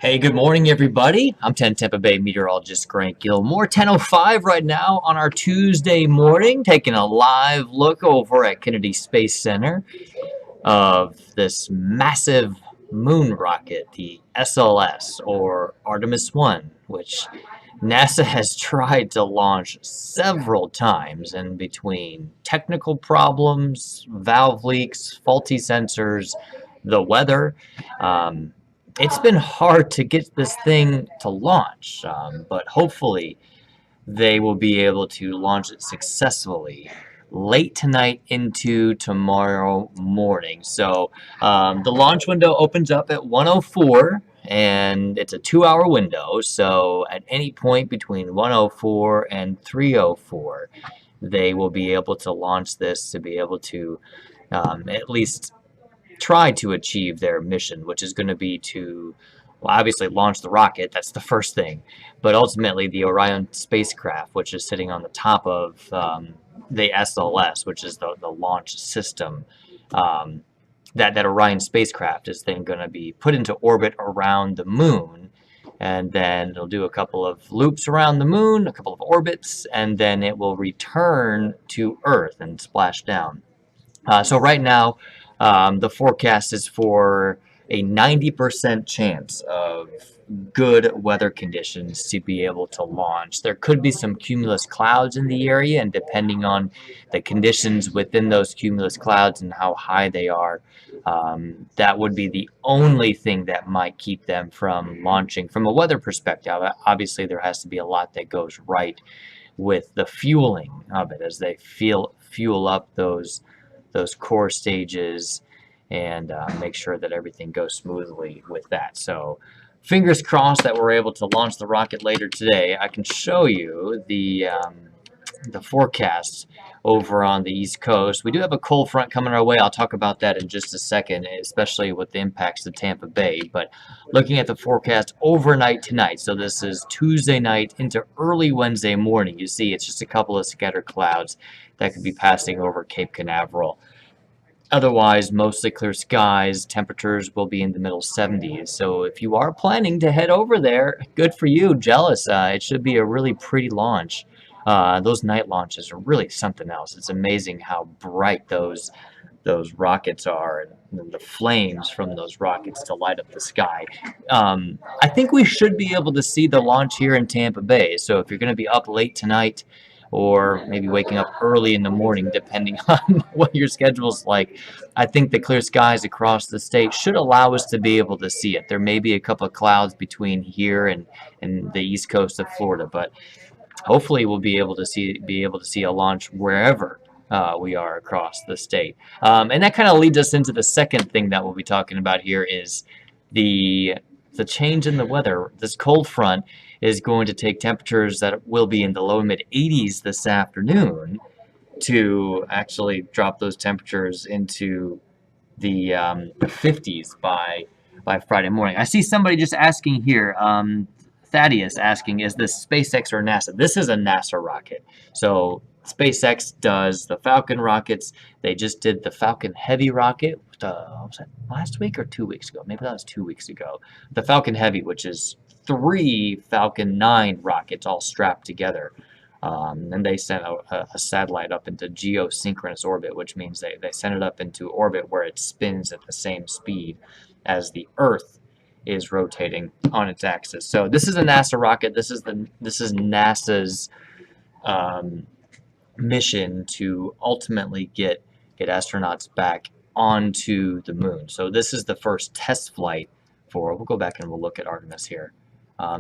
Hey, good morning, everybody. I'm 10 Tampa Bay Meteorologist Grant Gilmore. 10:05 right now on our Tuesday morning, taking a live look over at Kennedy Space Center of this massive moon rocket, the SLS, or Artemis 1, which NASA has tried to launch several times, and between technical problems, valve leaks, faulty sensors, the weather, um, it's been hard to get this thing to launch. But hopefully they will be able to launch it successfully late tonight into tomorrow morning. So the launch window opens up at 1:04, and it's a 2-hour window. So at any point between 1:04 and 3:04, they will be able to launch this to be able to at least try to achieve their mission, which is going to be to, well, obviously launch the rocket. That's the first thing. But ultimately, the Orion spacecraft, which is sitting on the top of the SLS, which is the launch system, that Orion spacecraft is then going to be put into orbit around the moon. And then it'll do a couple of loops around the moon, a couple of orbits, and then it will return to Earth and splash down. So right now, the forecast is for a 90% chance of good weather conditions to be able to launch. There could be some cumulus clouds in the area, and depending on the conditions within those cumulus clouds and how high they are, that would be the only thing that might keep them from launching. From a weather perspective, obviously there has to be a lot that goes right with the fueling of it as they fuel up those core stages and make sure that everything goes smoothly with that. So fingers crossed that we're able to launch the rocket later today. I can show you the forecast over on the East Coast. We do have a cold front coming our way. I'll talk about that in just a second, especially with the impacts to Tampa Bay. But looking at the forecast overnight tonight, so this is Tuesday night into early Wednesday morning, you see it's just a couple of scattered clouds that could be passing over Cape Canaveral. Otherwise, mostly clear skies. Temperatures will be in the middle 70s. So if you are planning to head over there, good for you. Jealous. It should be a really pretty launch. Those night launches are really something else. It's amazing how bright those rockets are, and the flames from those rockets to light up the sky. I think we should be able to see the launch here in Tampa Bay. So if you're going to be up late tonight, or maybe waking up early in the morning, depending on what your schedule's like, I think the clear skies across the state should allow us to be able to see it. There may be a couple of clouds between here and the east coast of Florida, but hopefully we'll be able to see a launch wherever we are across the state. And that kind of leads us into the second thing that we'll be talking about here is the change in the weather. This cold front is going to take temperatures that will be in the low mid 80s this afternoon to actually drop those temperatures into the 50s by Friday morning. I see somebody just asking here, Thaddeus asking, is this SpaceX or NASA? This is a NASA rocket. So SpaceX does the Falcon rockets. They just did the Falcon Heavy rocket. Was that last week or 2 weeks ago? Maybe that was 2 weeks ago. The Falcon Heavy, which is 3 Falcon 9 rockets all strapped together. And they sent a satellite up into geosynchronous orbit, which means they sent it up into orbit where it spins at the same speed as the Earth is rotating on its axis. So this is a NASA rocket. This is NASA's mission to ultimately get astronauts back onto the moon. So this is the first test flight for. We'll go back and we'll look at Artemis here.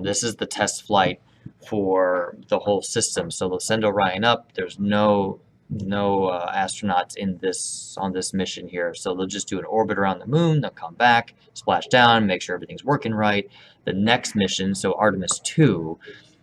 This is the test flight for the whole system. So they'll send Orion up. There's no astronauts on this mission here. So they'll just do an orbit around the moon. They'll come back, splash down, make sure everything's working right. The next mission, so Artemis 2,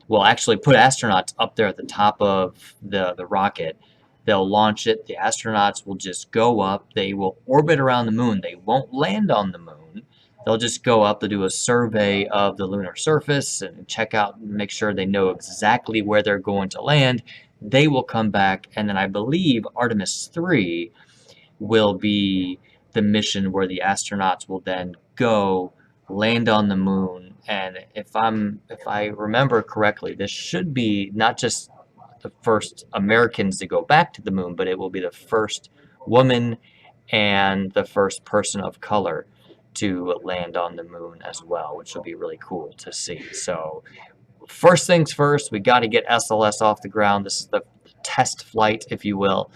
will actually put astronauts up there at the top of the rocket. They'll launch it. The astronauts will just go up. They will orbit around the moon. They won't land on the moon. They'll just go up. They'll do a survey of the lunar surface and check out, make sure they know exactly where they're going to land. They will come back, and then I believe Artemis 3 will be the mission where the astronauts will then go land on the moon. And if I remember correctly, this should be not just the first Americans to go back to the moon, but it will be the first woman and the first person of color to land on the moon as well, which will be really cool to see. So first things first, we got to get SLS off the ground. This is the test flight, if you will,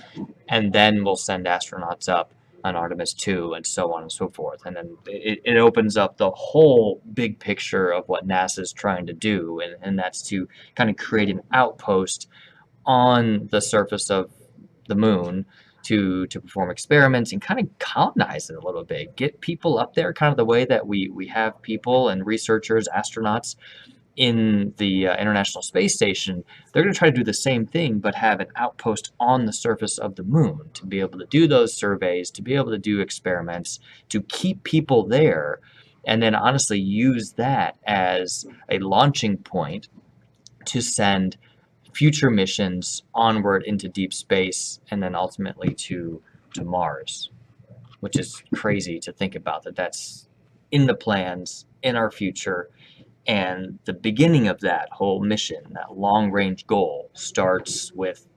and then we'll send astronauts up on Artemis 2 and so on and so forth. And then it opens up the whole big picture of what NASA is trying to do, and that's to kind of create an outpost on the surface of the moon to perform experiments and kind of colonize it a little bit, get people up there kind of the way that we have people and researchers, astronauts in the International Space Station. They're going to try to do the same thing, but have an outpost on the surface of the moon to be able to do those surveys, to be able to do experiments, to keep people there, and then honestly use that as a launching point to send future missions onward into deep space and then ultimately to Mars, which is crazy to think about that's in the plans, in our future. And the beginning of that whole mission, that long-range goal, starts with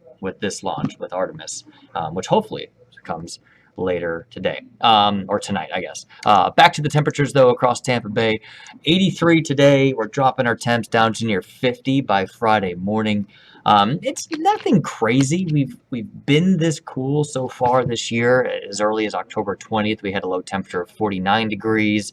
this launch, with Artemis, which hopefully comes later today, or tonight, I guess. Back to the temperatures, though, across Tampa Bay. 83 today. We're dropping our temps down to near 50 by Friday morning. It's nothing crazy. We've been this cool so far this year. As early as October 20th, we had a low temperature of 49 degrees.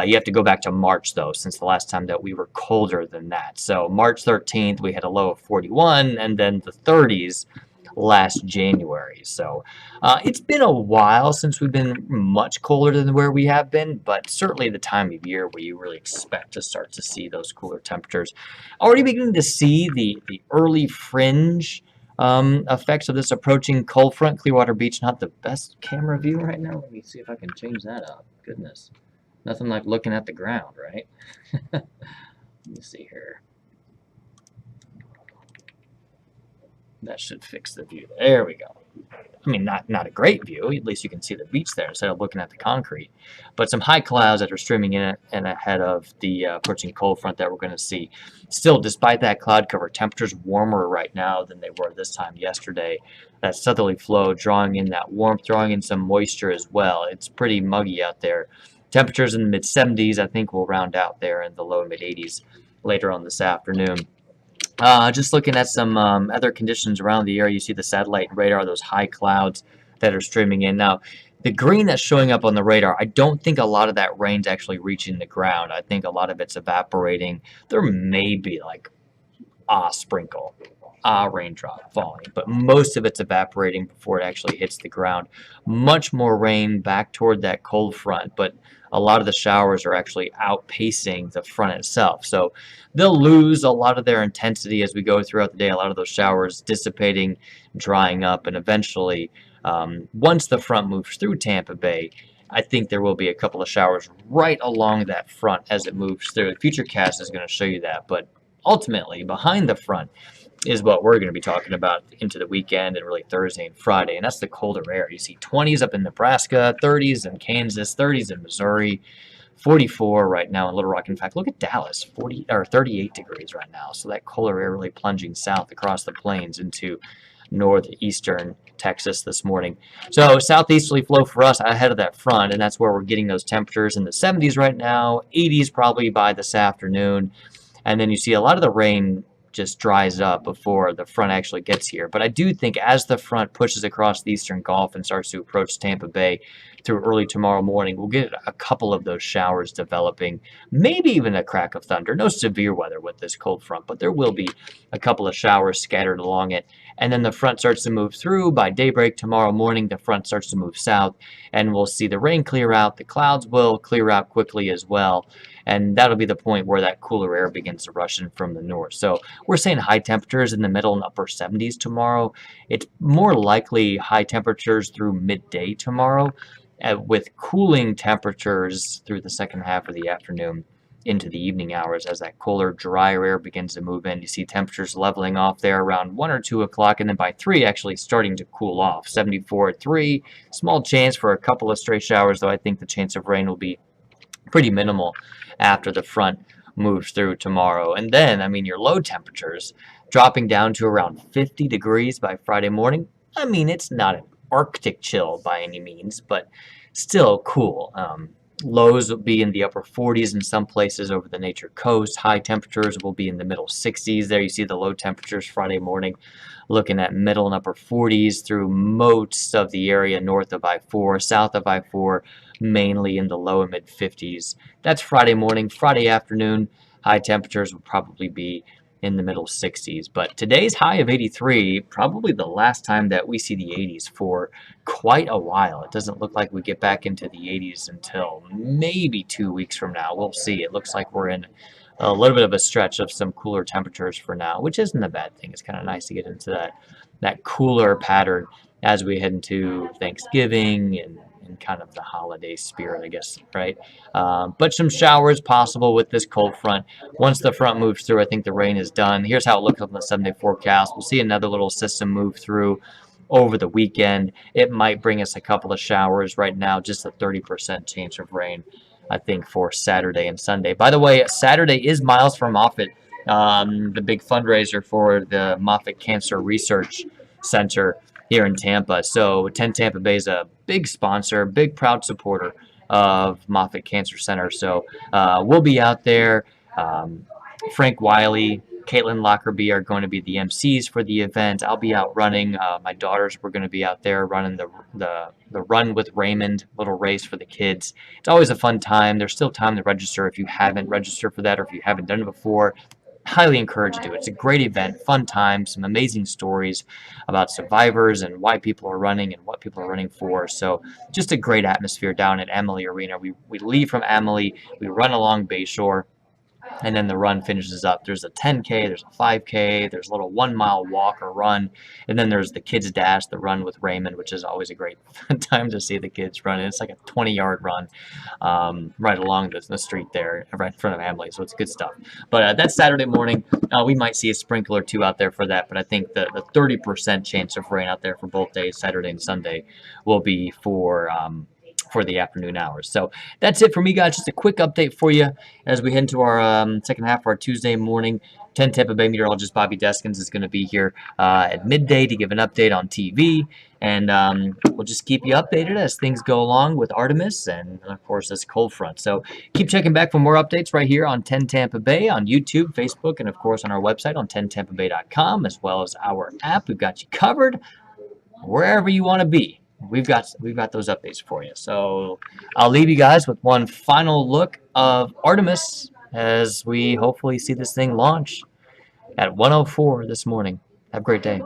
You have to go back to March, though, since the last time that we were colder than that. So March 13th, we had a low of 41, and then the 30s last January. So it's been a while since we've been much colder than where we have been, but certainly the time of year where you really expect to start to see those cooler temperatures. Already beginning to see the early fringe effects of this approaching cold front. Clearwater Beach, not the best camera view right now. Let me see if I can change that up. Goodness. Nothing like looking at the ground, right? Let me see here. That should fix the view. There we go. I mean, not a great view. At least you can see the beach there instead of looking at the concrete. But some high clouds that are streaming in and ahead of the approaching cold front that we're going to see. Still, despite that cloud cover, temperatures warmer right now than they were this time yesterday. That southerly flow drawing in that warmth, drawing in some moisture as well. It's pretty muggy out there. Temperatures in the mid-70s, I think we'll round out there in the low mid-80s later on this afternoon. Just looking at some other conditions around the area, you see the satellite radar, those high clouds that are streaming in. Now, the green that's showing up on the radar, I don't think a lot of that rain's actually reaching the ground. I think a lot of it's evaporating. There may be like a sprinkle, a raindrop falling, but most of it's evaporating before it actually hits the ground. Much more rain back toward that cold front, but a lot of the showers are actually outpacing the front itself. So they'll lose a lot of their intensity as we go throughout the day. A lot of those showers dissipating, drying up, and eventually, once the front moves through Tampa Bay, I think there will be a couple of showers right along that front as it moves through. The Futurecast is going to show you that, but ultimately, behind the front is what we're going to be talking about into the weekend and really Thursday and Friday, and that's the colder air. You see 20s up in Nebraska, 30s in Kansas, 30s in Missouri, 44 right now in Little Rock. In fact, look at Dallas, 38 degrees right now. So that colder air really plunging south across the plains into northeastern Texas this morning. So southeasterly flow for us ahead of that front, and that's where we're getting those temperatures in the 70s right now, 80s probably by this afternoon, and then you see a lot of the rain just dries up before the front actually gets here. But I do think as the front pushes across the eastern Gulf and starts to approach Tampa Bay through early tomorrow morning, we'll get a couple of those showers developing, maybe even a crack of thunder. No severe weather with this cold front, but there will be a couple of showers scattered along it. And then the front starts to move through. By daybreak tomorrow morning, the front starts to move south, and we'll see the rain clear out. The clouds will clear out quickly as well, and that'll be the point where that cooler air begins to rush in from the north. So we're saying high temperatures in the middle and upper 70s tomorrow. It's more likely high temperatures through midday tomorrow, with cooling temperatures through the second half of the afternoon into the evening hours as that cooler, drier air begins to move in. You see temperatures leveling off there around 1 or 2 o'clock, and then by 3 actually starting to cool off. 74 at 3. Small chance for a couple of stray showers, though I think the chance of rain will be pretty minimal after the front moves through tomorrow. And then, I mean, your low temperatures dropping down to around 50 degrees by Friday morning. I mean, it's not an Arctic chill by any means, but still cool. Lows will be in the upper 40s in some places over the Nature Coast. High temperatures will be in the middle 60s. There you see the low temperatures Friday morning, looking at middle and upper 40s through most of the area north of I-4, south of I-4, mainly in the low and mid 50s. That's Friday morning. Friday afternoon, high temperatures will probably be in the middle 60s. But today's high of 83, probably the last time that we see the 80s for quite a while. It doesn't look like we get back into the 80s until maybe 2 weeks from now. We'll see. It looks like we're in a little bit of a stretch of some cooler temperatures for now, which isn't a bad thing. It's kind of nice to get into that cooler pattern as we head into Thanksgiving and kind of the holiday spirit, I guess, right? But some showers possible with this cold front. Once the front moves through, I think the rain is done. Here's how it looks on the 7-day forecast. We'll see another little system move through over the weekend. It might bring us a couple of showers. Right now, just a 30% chance of rain, I think, for Saturday and Sunday. By the way, Saturday is Miles for Moffitt, the big fundraiser for the Moffitt Cancer Research Center here in Tampa. So 10 Tampa Bay is a big sponsor, big proud supporter of Moffitt Cancer Center. So we'll be out there. Frank Wiley, Caitlin Lockerbie are going to be the MCs for the event. I'll be out running. My daughters were going to be out there running the Run with Raymond little race for the kids. It's always a fun time. There's still time to register if you haven't registered for that or if you haven't done it before. Highly encourage you to do it. It's a great event, fun time, some amazing stories about survivors and why people are running and what people are running for. So just a great atmosphere down at Amalie Arena. We leave from Amalie, we run along Bayshore, and then the run finishes up. There's a 10K, there's a 5K, there's a little 1-mile walk or run, and then there's the kids dash, the Run with Raymond, which is always a great time to see the kids run. It's like a 20-yard run right along the street there, right in front of Hamley, so it's good stuff. But that's Saturday morning. We might see a sprinkle or two out there for that, but I think the 30% chance of rain out there for both days, Saturday and Sunday, will be for the afternoon hours. So that's it for me, guys. Just a quick update for you as we head into our second half of our Tuesday morning. 10 Tampa Bay meteorologist Bobby Deskins is going to be here at midday to give an update on TV, and we'll just keep you updated as things go along with Artemis and, of course, this cold front. So keep checking back for more updates right here on 10 Tampa Bay on YouTube, Facebook, and, of course, on our website on 10tampabay.com, as well as our app. We've got you covered wherever you want to be. We've got those updates for you. So I'll leave you guys with one final look of Artemis as we hopefully see this thing launch at 1:04 this morning. Have a great day.